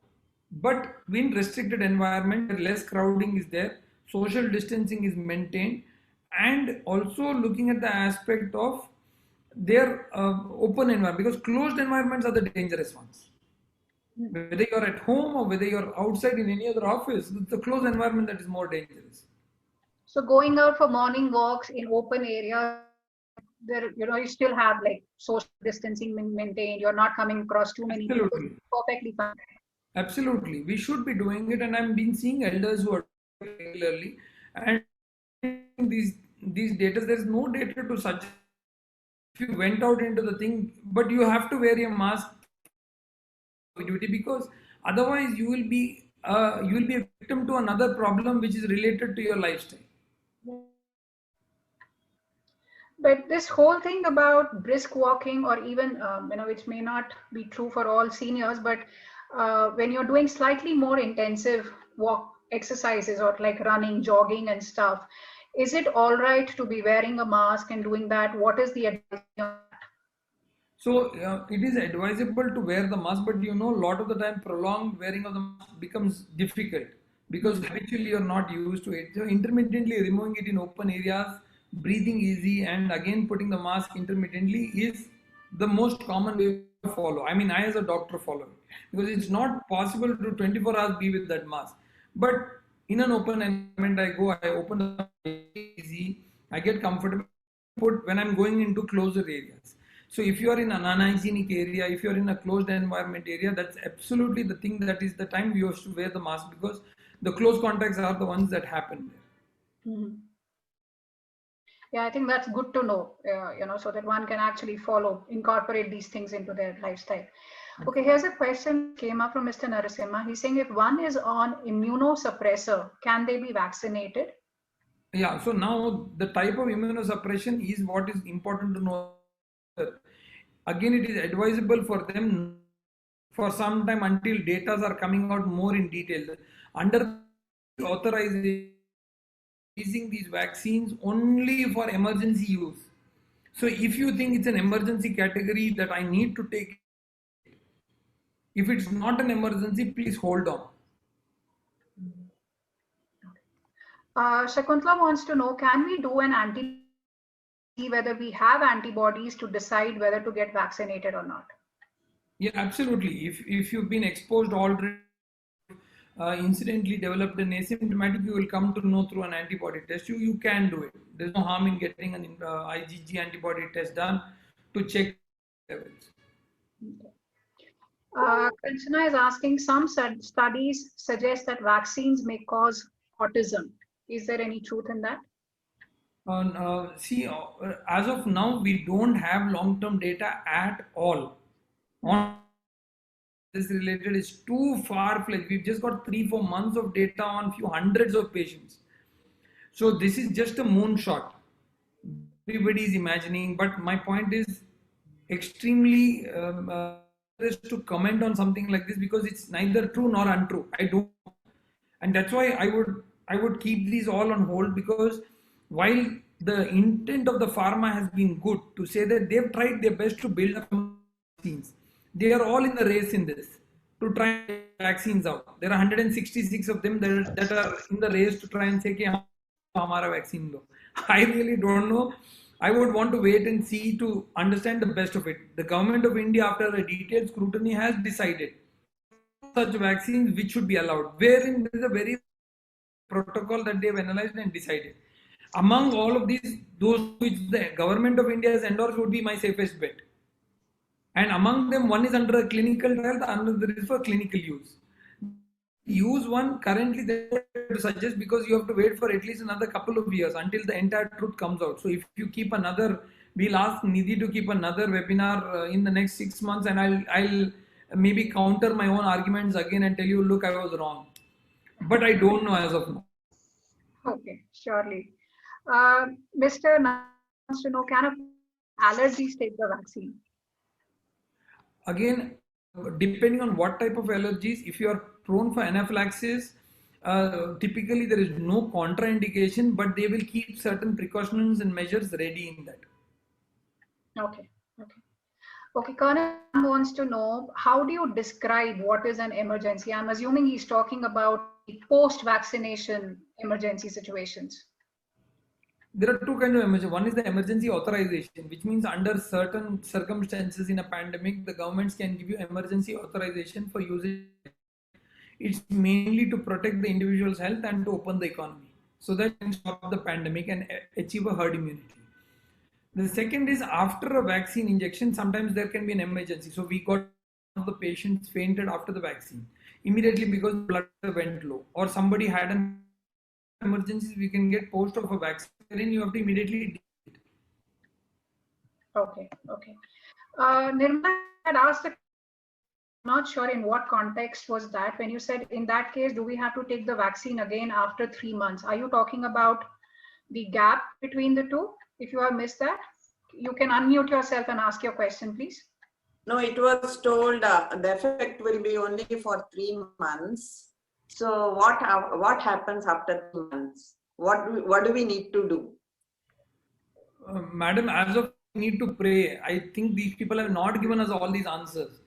but in restricted environment, less crowding is there, social distancing is maintained, and also looking at the aspect of their open environment, because closed environments are the dangerous ones. Whether you're at home or whether you're outside in any other office, it's the closed environment that is more dangerous. So going out for morning walks in open areas, there, you still have like social distancing maintained. You're not coming across too many people. Perfectly fine. Absolutely, we should be doing it, and I've been seeing elders who are regularly, and these data. There's no data to suggest if you went out into the thing, but you have to wear a mask duty, because otherwise you will be you will be a victim to another problem which is related to your lifestyle. But this whole thing about brisk walking, or even which may not be true for all seniors, but when you're doing slightly more intensive walk exercises or like running, jogging, and stuff, is it all right to be wearing a mask and doing that? What is the advice? So it is advisable to wear the mask, but a lot of the time prolonged wearing of the mask becomes difficult because habitually you're not used to it. So intermittently removing it in open areas, breathing easy, and again putting the mask intermittently is the most common way to follow. I mean, I as a doctor follow it because it's not possible to 24 hours be with that mask. But in an open environment, I open the mask easy, I get comfortable. Put when I'm going into closer areas. So if you are in an unhygienic area, if you are in a closed environment area, that's absolutely the thing, that is the time you have to wear the mask, because the close contacts are the ones that happen there. Mm-hmm. Yeah, I think that's good to know, so that one can actually incorporate these things into their lifestyle. Okay, here's a question came up from Mr. Narasimha. He's saying, if one is on immunosuppressor, can they be vaccinated? Yeah, so now the type of immunosuppression is what is important to know. Again, it is advisable for them for some time until data are coming out more in detail. Under authorization, using these vaccines only for emergency use. So if you think it's an emergency category that I need to take, if it's not an emergency, please hold on. Shakuntala wants to know, can we do an antibody, whether we have antibodies to decide whether to get vaccinated or not? Yeah, absolutely. If you've been exposed already, incidentally developed an asymptomatic, you will come to know through an antibody test. You can do it. There's no harm in getting an IgG antibody test done to check levels. Kanchana is asking, some studies suggest that vaccines may cause autism. Is there any truth in that? See, as of now, we don't have long-term data at all on this related. Is too far-fetched. We've just got 3-4 months of data on few hundreds of patients. So this is just a moonshot. Everybody is imagining, but my point is extremely to comment on something like this because it's neither true nor untrue. I don't, and that's why I would keep these all on hold, because while the intent of the pharma has been good to say that they've tried their best to build up vaccines, they are all in the race in this to try vaccines out. There are 166 of them that are in the race to try and say, "Ki, hamara vaccine do." I really don't know. I would want to wait and see to understand the best of it. The government of India, after a detailed scrutiny, has decided such vaccines which should be allowed, wherein there is a very protocol that they have analyzed and decided. Among all of these, those which the government of India has endorsed would be my safest bet. And among them, one is under a clinical trial, the other is for clinical use. Use one currently they to suggest, because you have to wait for at least another couple of years until the entire truth comes out. So if you keep another, we'll ask Nidhi to keep another webinar in the next 6 months, and I'll maybe counter my own arguments again and tell you, look, I was wrong. But I don't know as of now. Okay, surely. Mr. wants to know, can allergies take the vaccine? Again, depending on what type of allergies, if you are prone for anaphylaxis, typically there is no contraindication, but they will keep certain precautions and measures ready in that. Okay, Colonel wants to know, how do you describe what is an emergency? I'm assuming he's talking about post-vaccination emergency situations. There are two kinds of emergency. One is the emergency authorization, which means under certain circumstances in a pandemic, the governments can give you emergency authorization for using. It's mainly to protect the individual's health and to open the economy, so that you can stop the pandemic and achieve a herd immunity. The second is after a vaccine injection, sometimes there can be an emergency. So we got the patients fainted after the vaccine immediately because blood went low, or somebody had an emergency. We can get post of a vaccine, wherein you have to immediately. Okay. Nirmala had asked a not sure in what context was that. When you said in that case, do we have to take the vaccine again after 3 months? Are you talking about the gap between the two? If you have missed that, you can unmute yourself and ask your question, please. No, it was told the effect will be only for 3 months. So what happens after 3 months? What do we need to do? Madam, as of need to pray. I think these people have not given us all these answers.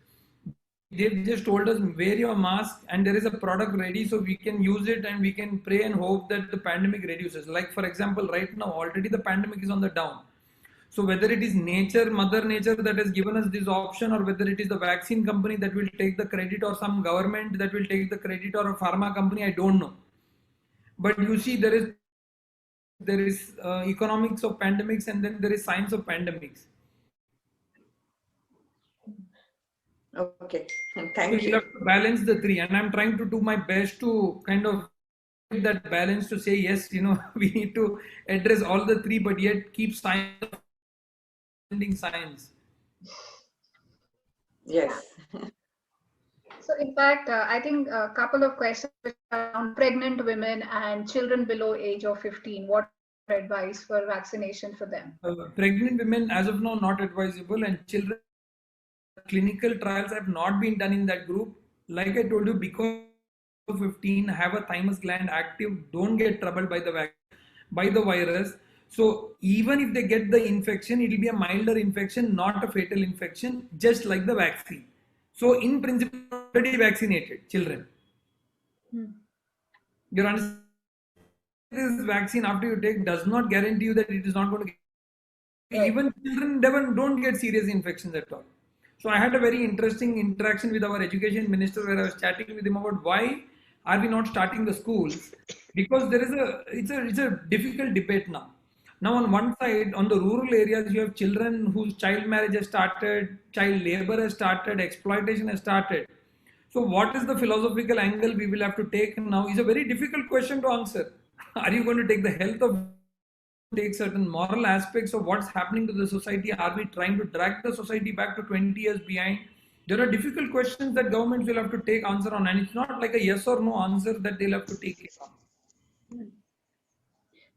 They've just told us wear your mask and there is a product ready so we can use it and we can pray and hope that the pandemic reduces. Like for example, right now already the pandemic is on the down. So whether it is nature, mother nature that has given us this option, or whether it is the vaccine company that will take the credit, or some government that will take the credit, or a pharma company, I don't know. But you see, there is economics of pandemics and then there is science of pandemics. Okay, So thank you you. have to balance the three, and I'm trying to do my best to kind of get that balance to say yes, we need to address all the three, but yet keep science. Yes. So in fact, I think a couple of questions around pregnant women and children below age of 15. What advice for vaccination for them? Pregnant women, as of now, not advisable, and children, clinical trials have not been done in that group. Like I told you, because 15 have a thymus gland active, don't get troubled by the virus. So even if they get the infection, it will be a milder infection, not a fatal infection, just like the vaccine. So in principle, already vaccinated children. You understand? This vaccine after you take does not guarantee you that it is not going to get. Even children don't get serious infections at all. So I had a very interesting interaction with our education minister where I was chatting with him about why are we not starting the schools, because it's a difficult debate now. Now on one side, on the rural areas, you have children whose child marriage has started, child labor has started, exploitation has started. So what is the philosophical angle we will have to take now is a very difficult question to answer. Are you going to take the health of, take certain moral aspects of what's happening to the society? Are we trying to drag the society back to 20 years behind? There are difficult questions that governments will have to take answer on, and it's not like a yes or no answer that they'll have to take it on.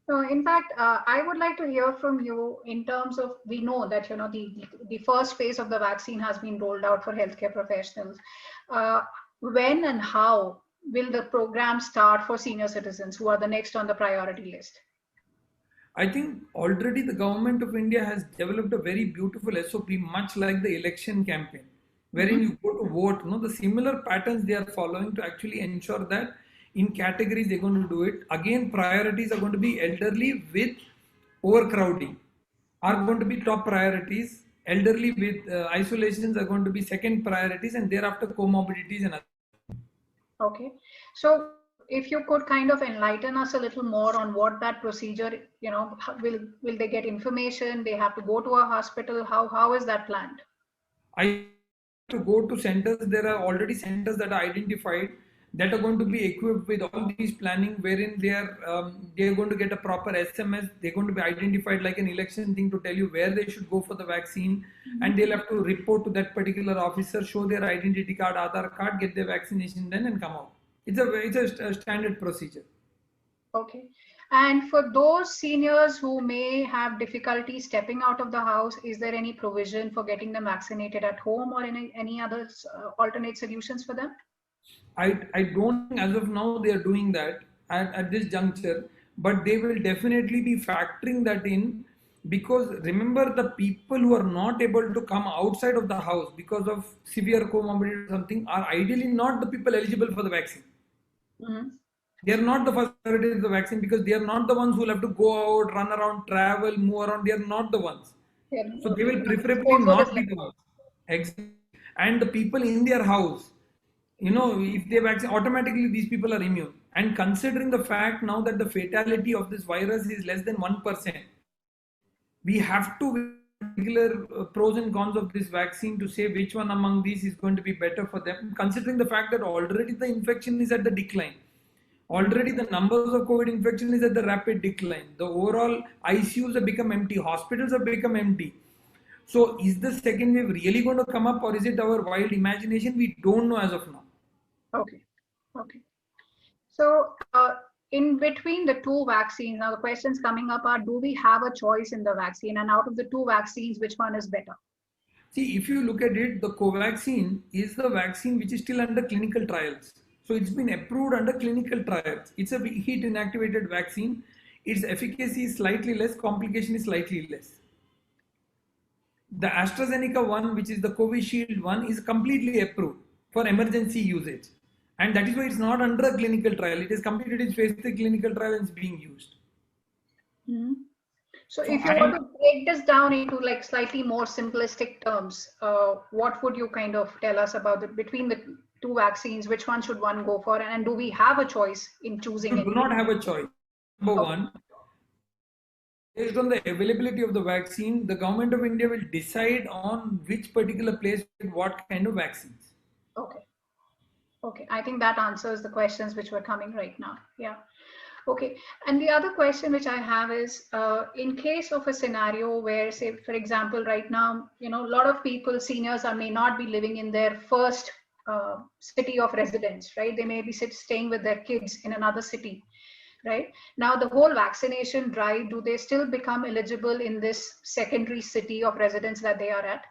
So in fact, I would like to hear from you in terms of, we know that the first phase of the vaccine has been rolled out for healthcare professionals. When and how will the program start for senior citizens who are the next on the priority list? I think already the government of India has developed a very beautiful SOP, much like the election campaign, wherein you go to vote. The similar patterns they are following to actually ensure that in categories they're going to do it. Again, priorities are going to be elderly with overcrowding are going to be top priorities. Elderly with isolations are going to be second priorities, and thereafter comorbidities and others. Okay, so if you could kind of enlighten us a little more on what that procedure, will they get information? They have to go to a hospital? How is that planned? I have to go to centers. There are already centers that are identified that are going to be equipped with all these planning, wherein they are going to get a proper SMS. They're going to be identified like an election thing to tell you where they should go for the vaccine, and they'll have to report to that particular officer, show their identity card, Aadhaar card, get their vaccination done, and come out. It's a standard procedure. Okay. And for those seniors who may have difficulty stepping out of the house, is there any provision for getting them vaccinated at home or any other alternate solutions for them? I don't think as of now they are doing that at this juncture, but they will definitely be factoring that in, because remember, the people who are not able to come outside of the house because of severe comorbidity or something are ideally not the people eligible for the vaccine. They are not the first priority of the vaccine, because they are not the ones who will have to go out, run around, travel, move around. They are not the ones. So they will preferably not be the ones. Exactly. And the people in their house, if they vaccine, automatically these people are immune. And considering the fact now that the fatality of this virus is less than 1%, we have to regular pros and cons of this vaccine to say which one among these is going to be better for them, considering the fact that already the infection is at the decline. Already the numbers of COVID infection is at the rapid decline. The overall ICUs have become empty. Hospitals have become empty. So is the second wave really going to come up, or is it our wild imagination? We don't know as of now. Okay. Okay. So in between the two vaccines, now the questions coming up are, do we have a choice in the vaccine? And out of the two vaccines, which one is better? See, if you look at it, the Covaxin is the vaccine which is still under clinical trials. So it's been approved under clinical trials. It's a heat inactivated vaccine. Its efficacy is slightly less, complication is slightly less. The AstraZeneca one, which is the Covishield one, is completely approved for emergency usage. And that is why it's not under a clinical trial. It has completed its phase 3 clinical trial and is being used. Mm-hmm. So if you were to break this down into like slightly more simplistic terms, what would you kind of tell us about between the two vaccines, which one should one go for? And do we have a choice in choosing? You do not have a choice. Number one, based on the availability of the vaccine, the government of India will decide on which particular place with what kind of vaccines. Okay. Okay. I think that answers the questions which were coming right now. Yeah. Okay. And the other question which I have is, in case of a scenario where, say, for example, right now, a lot of people, seniors may not be living in their first city of residence, right? They may be staying with their kids in another city, right? Now, the whole vaccination drive, do they still become eligible in this secondary city of residence that they are at?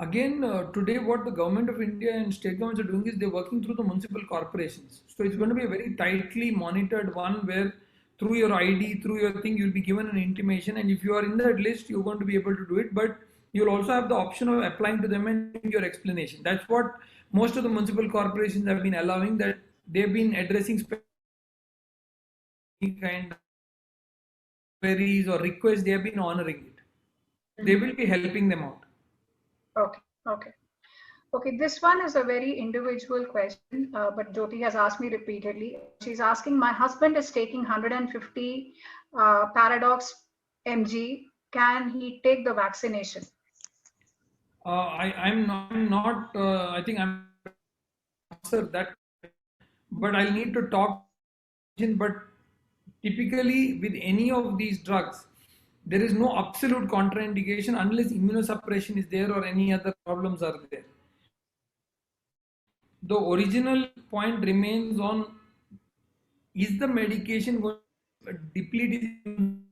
Again, today what the government of India and state governments are doing is they're working through the municipal corporations. So it's going to be a very tightly monitored one where through your ID, through your thing, you'll be given an intimation. And if you are in that list, you're going to be able to do it. But you'll also have the option of applying to them and giving your explanation. That's what most of the municipal corporations have been allowing, that they've been addressing kind of queries or requests, they have been honoring it. They will be helping them out. Okay, okay. Okay, this one is a very individual question, but Jyoti has asked me repeatedly. She's asking, my husband is taking 150 Paradox mg. Can he take the vaccination? I'm not I think I'm answer that, but I'll need to talk. But typically with any of these drugs, there is no absolute contraindication unless immunosuppression is there or any other problems are there. The original point remains on, is the medication going to deplete him?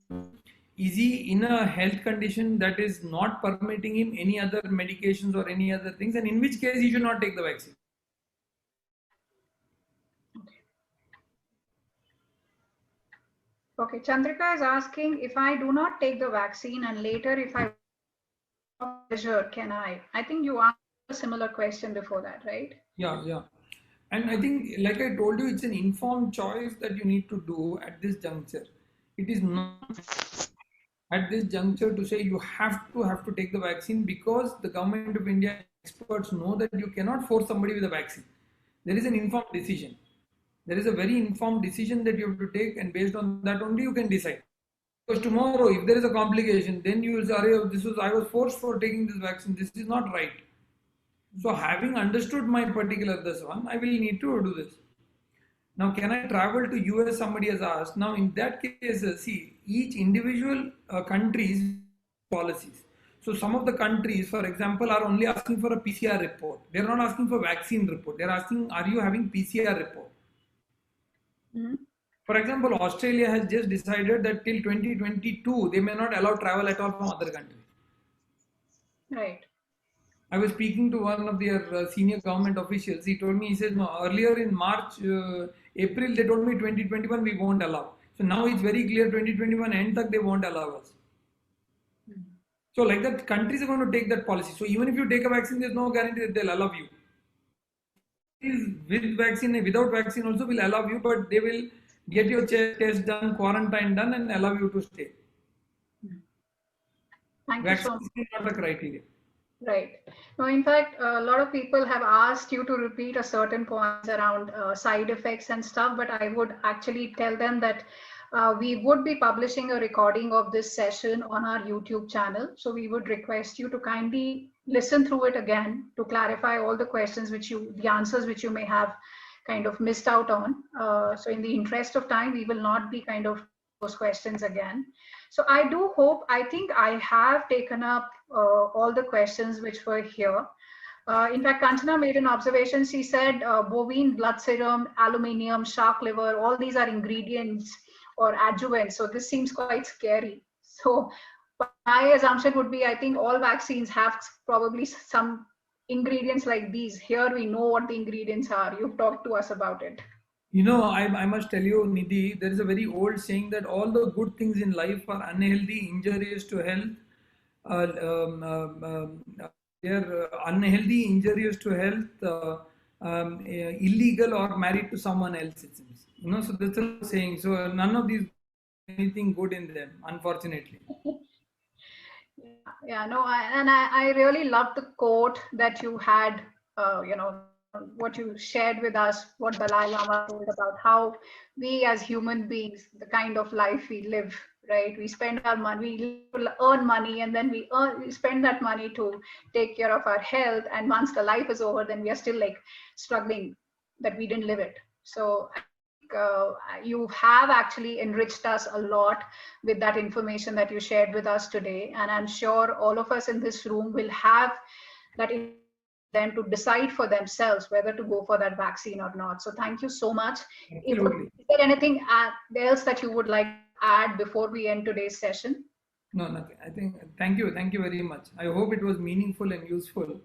Is he in a health condition that is not permitting him any other medications or any other things, and in which case he should not take the vaccine. Okay, Chandrika is asking, if I do not take the vaccine and later if I measure, can I? I think you asked a similar question before that, right? Yeah. And I think, like I told you, it's an informed choice that you need to do at this juncture. It is not at this juncture to say you have to take the vaccine, because the government of India experts know that you cannot force somebody with a vaccine. There is an informed decision. There is a very informed decision that you have to take, and based on that only you can decide. Because tomorrow, if there is a complication, then you will say, I was forced for taking this vaccine. This is not right. So having understood my particular this one, I will need to do this. Now, can I travel to US? Somebody has asked. Now, in that case, see, each individual country's policies. So some of the countries, for example, are only asking for a PCR report. They're not asking for vaccine report. They're asking, are you having PCR report? Mm-hmm. For example, Australia has just decided that till 2022, they may not allow travel at all from other countries. Right. I was speaking to one of their senior government officials. He told me, he says, no, earlier in March, April, they told me 2021 we won't allow. So now it's very clear 2021 end tak they won't allow us. Mm-hmm. So like that, countries are going to take that policy. So even if you take a vaccine, there's no guarantee that they'll allow you. With vaccine and without vaccine also will allow you, but they will get your test done, quarantine done, and allow you to stay. Thank vaccine you so much. is not a criteria. Right. No, in fact, a lot of people have asked you to repeat a certain points around side effects and stuff, but I would actually tell them that we would be publishing a recording of this session on our YouTube channel. So we would request you to kindly listen through it again to clarify all the questions the answers which you may have kind of missed out on. So in the interest of time, we will not be kind of those questions again. So I do hope, I think I have taken up all the questions which were here. In fact, Kanchana made an observation. She said bovine blood serum, aluminium, shark liver, all these are ingredients or adjuvants. So this seems quite scary. So my assumption would be, I think all vaccines have probably some ingredients like these. Here we know what the ingredients are. You've talked to us about it. You know, I must tell you, Nidhi, there is a very old saying that all the good things in life are unhealthy, injurious to health. They're unhealthy, injurious to health, illegal, or married to someone else, it seems. You know, so that's a saying. So none of these anything good in them, unfortunately. Yeah, no, I really love the quote that you had, you know, what you shared with us, what Dalai Lama told about how we as human beings, the kind of life we live, right? We spend our money, we earn money, and then we spend that money to take care of our health. And once the life is over, then we are still like struggling that we didn't live it. So you have actually enriched us a lot with that information that you shared with us today. And I'm sure all of us in this room will have that then to decide for themselves whether to go for that vaccine or not. So thank you so much. Is there anything else that you would like to add before we end today's session? No, nothing. I think, thank you very much. I hope it was meaningful and useful.